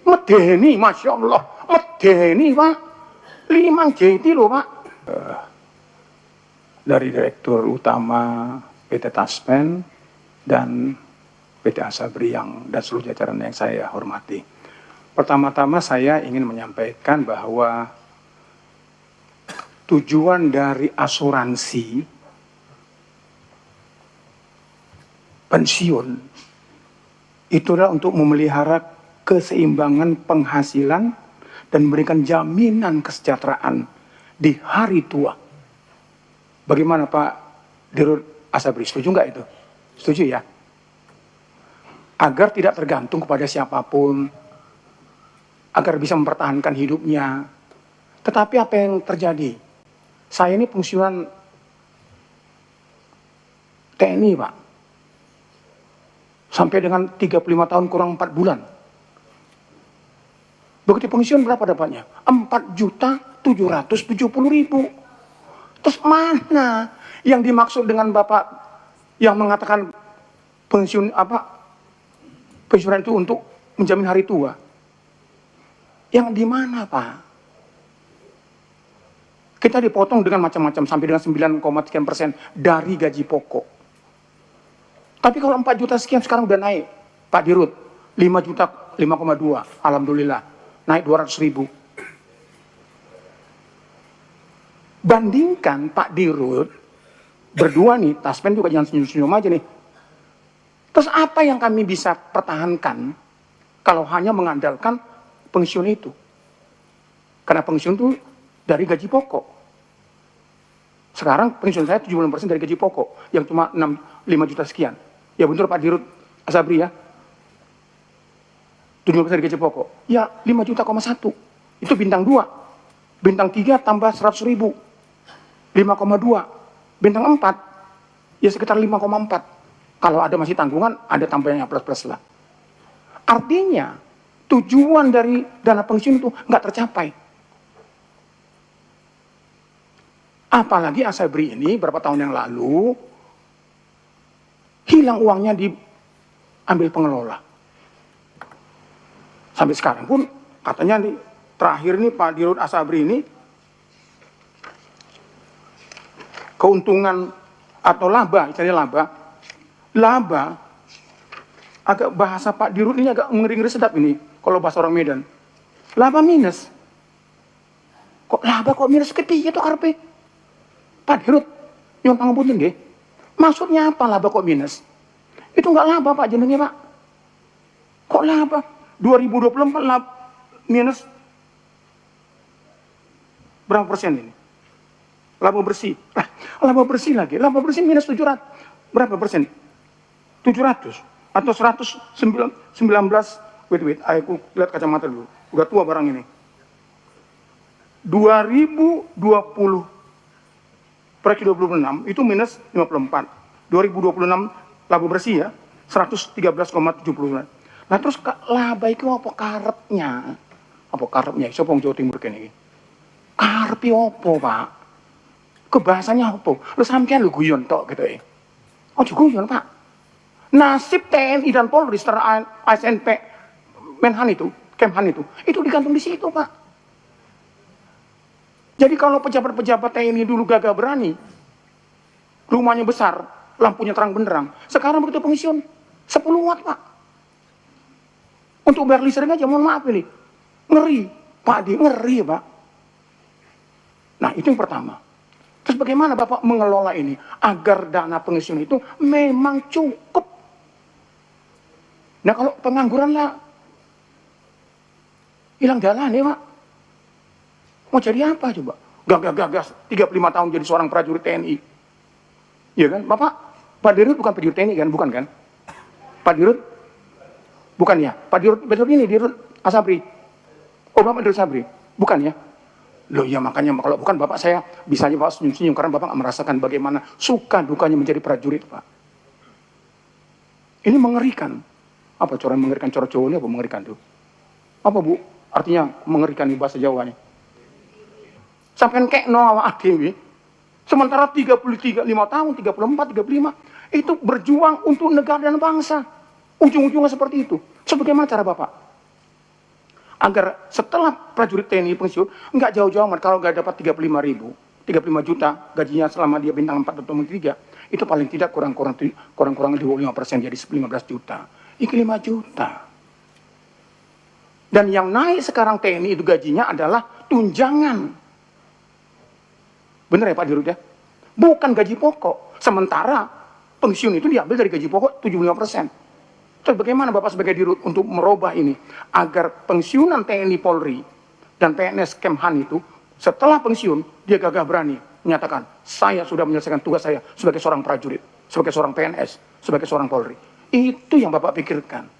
Medeni, Masya Allah. Medeni, Pak. 5 JT loh, Pak. Dari Direktur Utama PT Taspen dan PT Asabri dan seluruh jajaran yang saya hormati. Pertama-tama saya ingin menyampaikan bahwa tujuan dari asuransi pensiun itu adalah untuk memelihara keseimbangan penghasilan dan memberikan jaminan kesejahteraan di hari tua. Bagaimana Pak Dirut Asabri, setuju nggak itu? Setuju ya? Agar tidak tergantung kepada siapapun, agar bisa mempertahankan hidupnya. Tetapi apa yang terjadi? Saya ini pensiunan TNI, Pak. Sampai dengan 35 tahun kurang 4 bulan. Begitu pensiun berapa dapatnya? 4.770.000. Terus mana yang dimaksud dengan Bapak yang mengatakan pensiunan itu untuk menjamin hari tua? Yang di mana, Pak? Kita dipotong dengan macam-macam sampai dengan 9,3% dari gaji pokok. Tapi kalau 4 juta sekian sekarang udah naik, Pak Dirut, 5 juta 5,2, alhamdulillah, naik 200.000. Bandingkan Pak Dirut, berdua nih, Taspen juga jangan senyum-senyum aja nih. Terus apa yang kami bisa pertahankan kalau hanya mengandalkan pensiun itu? Karena pensiun itu dari gaji pokok. Sekarang pensiun saya 70% dari gaji pokok, yang cuma 5 juta sekian. Ya betul Pak Dirut Asabri ya. 70% dari gaji pokok. Ya 5 juta, 1. Itu bintang 2. Bintang 3 tambah 100.000. 5,2. Bintang 4 ya sekitar 5,4. Kalau ada masih tanggungan, ada tambahannya plus-plus lah. Artinya tujuan dari dana pensiun itu nggak tercapai. Apalagi Asabri ini berapa tahun yang lalu hilang uangnya diambil pengelola. Sampai sekarang pun katanya nih, terakhir nih Pak Dirut Asabri ini keuntungan atau laba, istilahnya laba agak bahasa Pak Dirut ini agak ngeri-ngeri sedap ini kalau bahasa orang Medan. Laba minus. Kok laba kok minus kepiye tuh karepe? Pak Dirut nyuwun pangapunten nggih. Maksudnya apa laba kok minus? Itu enggak laba Pak jenenge Pak. Kok laba? 2024 laba minus berapa persen ini? Laba bersih. Laba bersih lagi. Laba bersih minus 700. Berapa persen? 700 atau 119. Wait, aku lihat kacamata dulu. Udah tua barang ini. 2020 proyeksi 2026 itu minus 54. 2026 laba bersih ya 113,79. Nah terus laba itu apa karepnya? Apa karepnya? Siapa yang Jawa Timur kene iki? Karepe apa, Pak? Kebahasanya apa? Lu sampean lu guyon tok gitu ya. Ojo guyon, Pak. Nasib TNI dan Polri setelah ASNP Menhan itu, Kemhan itu digantung di situ, Pak. Jadi kalau pejabat-pejabat TNI dulu gagah berani, rumahnya besar, lampunya terang benderang, sekarang begitu pensiun 10 watt, Pak. Untuk bayar listrik aja, mohon maaf ini, ngeri, Pak Di, ngeri, Pak. Nah itu yang pertama. Terus bagaimana Bapak mengelola ini agar dana pensiun itu memang cukup? Nah kalau pengangguran lah hilang jalan ya Pak. Mau jadi apa coba? Gagas 35 tahun jadi seorang prajurit TNI. Iya kan? Pak Dirut bukan prajurit TNI kan? Bukan kan? Pak Dirut? Bukan ya? Pak Dirut ini Dirut Asabri. Oh Bapak Dirut Asabri? Bukan ya? Loh ya makanya kalau bukan Bapak saya bisanya Bapak senyum-senyum karena Bapak nggak merasakan bagaimana suka dukanya menjadi prajurit Pak. Ini mengerikan. Apa cara mengerikan, cara Jawa ini apa mengerikan tuh? Apa Bu? Artinya mengerikan di bahasa Jawa nih. Sampai kek no awak dewi. Sementara 35 tahun, 34, 35 itu berjuang untuk negara dan bangsa. Ujung-ujungnya seperti itu. Sebagaimana cara Bapak? Agar setelah prajurit TNI pensiun, nggak jauh-jauh amat, kalau nggak dapat 35 juta, gajinya selama dia bintang 4 atau 3, itu paling tidak kurang-kurang 25%, jadi 15 juta. Ini 5 juta. Dan yang naik sekarang TNI itu gajinya adalah tunjangan. Benar ya Pak Dirut ya? Bukan gaji pokok. Sementara pensiun itu diambil dari gaji pokok 75%. Terus bagaimana Bapak sebagai Dirut untuk merubah ini? Agar pensiunan TNI Polri dan PNS Kemhan itu setelah pensiun, dia gagah berani menyatakan, saya sudah menyelesaikan tugas saya sebagai seorang prajurit, sebagai seorang PNS, sebagai seorang Polri. Itu yang Bapak pikirkan.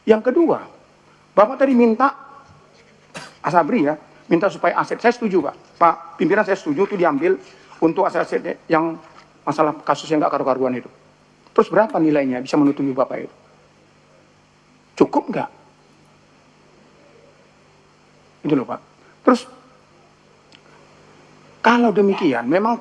Yang kedua, Bapak tadi minta, Asabri ya, minta supaya aset, saya setuju Pak. Pak pimpinan saya setuju itu diambil untuk aset-aset yang masalah kasus yang nggak karu-karuan itu. Terus berapa nilainya bisa menutupi Bapak itu? Cukup nggak? Itu loh Pak. Terus, kalau demikian, memang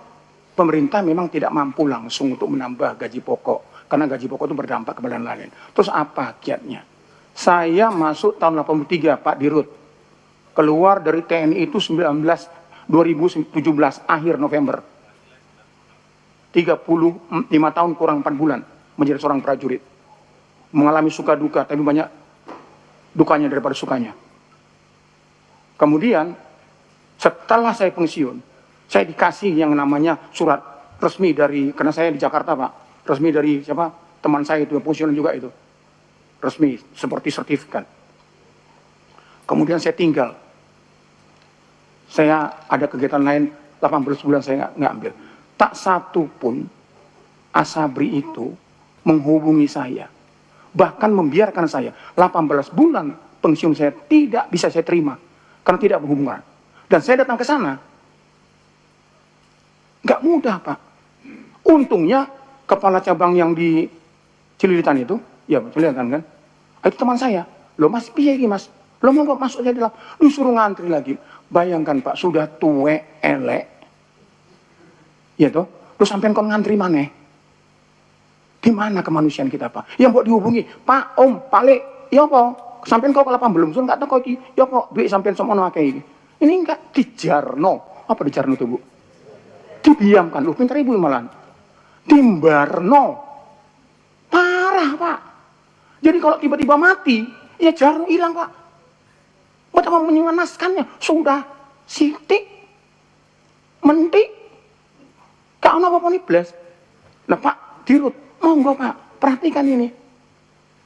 pemerintah memang tidak mampu langsung untuk menambah gaji pokok. Karena gaji pokok itu berdampak kepada lain. Terus apa kiatnya? Saya masuk tahun 83 Pak Dirut. Keluar dari TNI itu 2017 akhir November. 35 tahun kurang 4 bulan menjadi seorang prajurit. Mengalami suka duka, tapi banyak dukanya daripada sukanya. Kemudian, setelah saya pensiun, saya dikasih yang namanya surat resmi dari, karena saya di Jakarta Pak, resmi dari siapa? Teman saya itu, yang pensiunan juga itu. Resmi, seperti sertifikat. Kemudian saya tinggal. Saya ada kegiatan lain, 18 bulan saya nggak ambil. Tak satu pun Asabri itu menghubungi saya. Bahkan membiarkan saya 18 bulan pensiun saya tidak bisa saya terima. Karena tidak berhubungan. Dan saya datang ke sana. Nggak mudah Pak. Untungnya kepala cabang yang di Cililitan itu, ya Cililitan kan, itu teman saya. Loh Mas, piye ini Mas? Loh mau masuk saya dalam, lu suruh ngantri lagi. Bayangkan Pak, sudah tuwe elek. Ya toh, lu sampean kon ngantri mana? Di mana kemanusiaan kita Pak? Yang buat dihubungi, Pak, Om, Pak Le, ya apa? Sampean kau kelapa belum, sun nggak tahu kau ya kok duit sampean semono akeh ini. Ini enggak dijarno, apa dijarno tuh Bu? Didiamkan, lu pintar ibu malan. Dimbarno, parah Pak. Jadi kalau tiba-tiba mati, ya jarno hilang Pak. Betapa menyenangkannya, sudah sitik, mentik. Kau apa nih blas? Nah Pak Dirut, monggo Pak, perhatikan ini.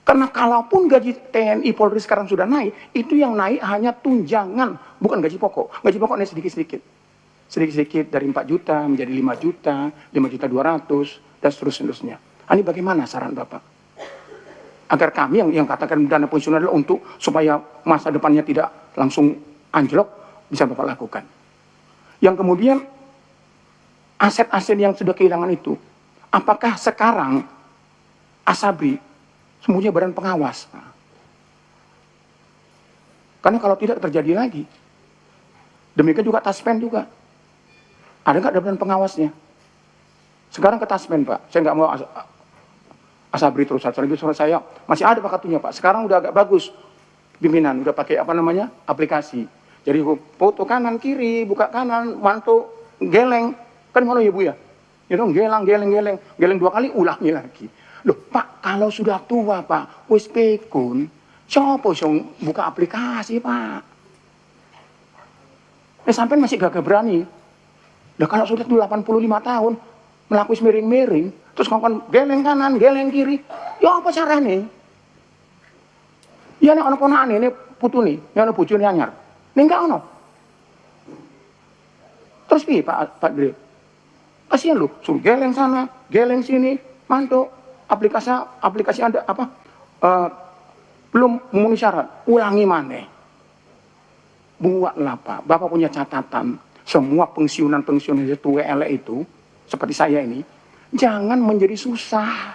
Karena kalaupun gaji TNI Polri sekarang sudah naik, itu yang naik hanya tunjangan, bukan gaji pokok. Gaji pokok naik sedikit-sedikit. Sedikit-sedikit dari 4 juta menjadi 5 juta, 5 juta 200, dan seterusnya. Ini bagaimana saran Bapak? Agar kami yang katakan dana pensiun adalah untuk supaya masa depannya tidak langsung anjlok, bisa Bapak lakukan. Yang kemudian, aset-aset yang sudah kehilangan itu, apakah sekarang Asabri semuanya badan pengawas? Nah, karena kalau tidak terjadi lagi, demikian juga Taspen juga. Ada nggak badan pengawasnya? Sekarang ke Taspen Pak, saya nggak mau Asabri terus. Saya masih ada Pak kartunya Pak. Sekarang udah agak bagus pimpinan, udah pakai apa namanya aplikasi. Jadi foto kanan kiri, buka kanan, mantu, geleng. Kan mana ya Bu ya? Ya dong, geleng 2 kali, ulangi lagi. Loh Pak, kalau sudah tua Pak, wis pekun, siapa yang buka aplikasi Pak? Sampai masih gagah berani. Loh kalau sudah 85 tahun, melakukan miring-miring, terus ngomong geleng kanan, geleng kiri, ya apa caranya? Ya ini ada ponakan ini, putu nih, ini ada bujur nyanyar. Ini enggak ada. Terus piye Pak Dre? Kasihan lu, suruh geleng sana, geleng sini, mantuk, aplikasi Anda apa? Belum memenuhi syarat, ulangi mana? Buatlah Pak, Bapak punya catatan, semua pensiunan itu WLE itu, seperti saya ini, jangan menjadi susah.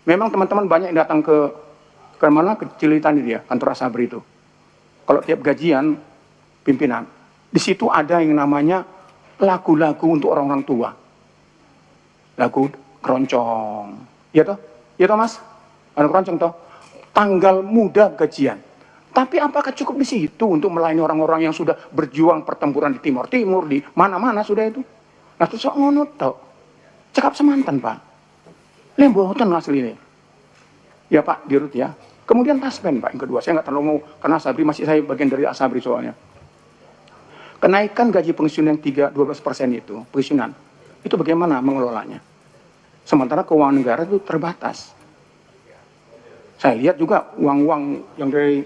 Memang teman-teman banyak yang datang ke mana? Ke Cililitan dia, kantor Asabri itu. Kalau tiap gajian pimpinan, di situ ada yang namanya lagu-lagu untuk orang-orang tua. Lagu keroncong. Ya toh? Ya toh Mas? Ada keroncong toh? tanggal muda gajian. Tapi apakah cukup di situ untuk melayani orang-orang yang sudah berjuang pertempuran di Timur Timur, di mana-mana sudah itu? Nah terus ngono tau, cekap semantan Pak. Lembotan asli ini. Ya Pak, dirut ya. Kemudian taspen Pak, yang kedua. Saya nggak terlalu mau, karena Asabri masih saya bagian dari Asabri soalnya. Kenaikan gaji pensiun yang 12% itu, pensiunan, itu bagaimana mengelolanya? Sementara keuangan negara itu terbatas. Saya lihat juga uang-uang yang dari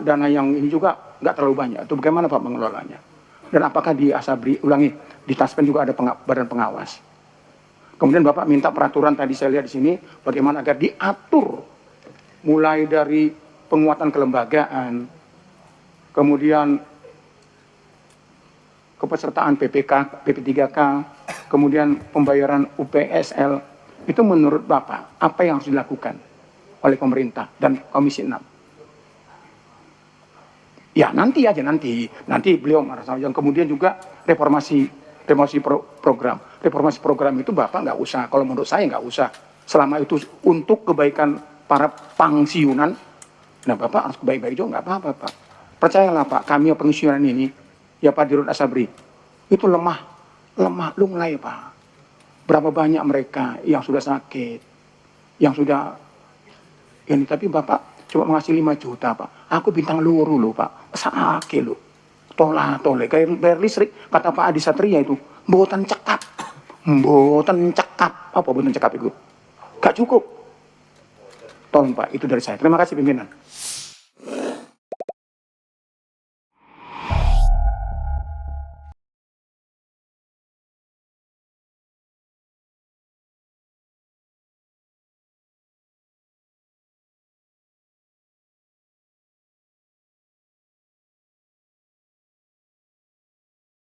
dana yang ini juga nggak terlalu banyak. Itu bagaimana Pak mengelolanya? Dan apakah di Asabri, di Taspen juga ada badan pengawas? Kemudian Bapak minta peraturan tadi saya lihat di sini, bagaimana agar diatur mulai dari penguatan kelembagaan, kemudian kepesertaan PPK, PP3K, kemudian pembayaran UPSL, itu menurut Bapak, apa yang harus dilakukan oleh pemerintah dan Komisi 6? Ya nanti aja, nanti beliau merasa. Yang kemudian juga reformasi program. Reformasi program itu Bapak nggak usah, kalau menurut saya nggak usah. Selama itu untuk kebaikan para pensiunan, nah Bapak harus baik-baik juga, nggak apa-apa Pak. Percayalah Pak, kami pensiunan ini, ya Pak Dirut Asabri, itu lemah lunglai Pak. Berapa banyak mereka yang sudah sakit, yang sudah ini, tapi Bapak cuma mengasih 5 juta Pak. Aku bintang luru loh Pak, sakit loh. Tole, kayak bayar listrik, kata Pak Adi Satria itu, mboten cekap. Apa mboten cekap itu? Gak cukup. Tolong Pak, itu dari saya. Terima kasih pimpinan.